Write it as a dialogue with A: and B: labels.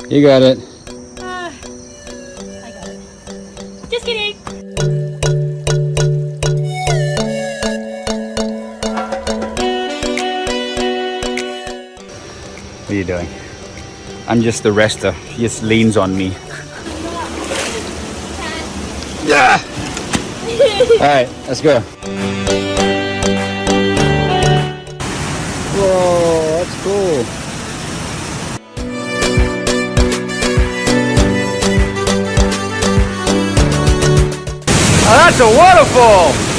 A: You got it.
B: I got it. Just kidding.
A: What are you doing? I'm just the rester. He just leans on me. Yeah! Alright, let's go. Whoa, that's cool. Oh, that's a waterfall!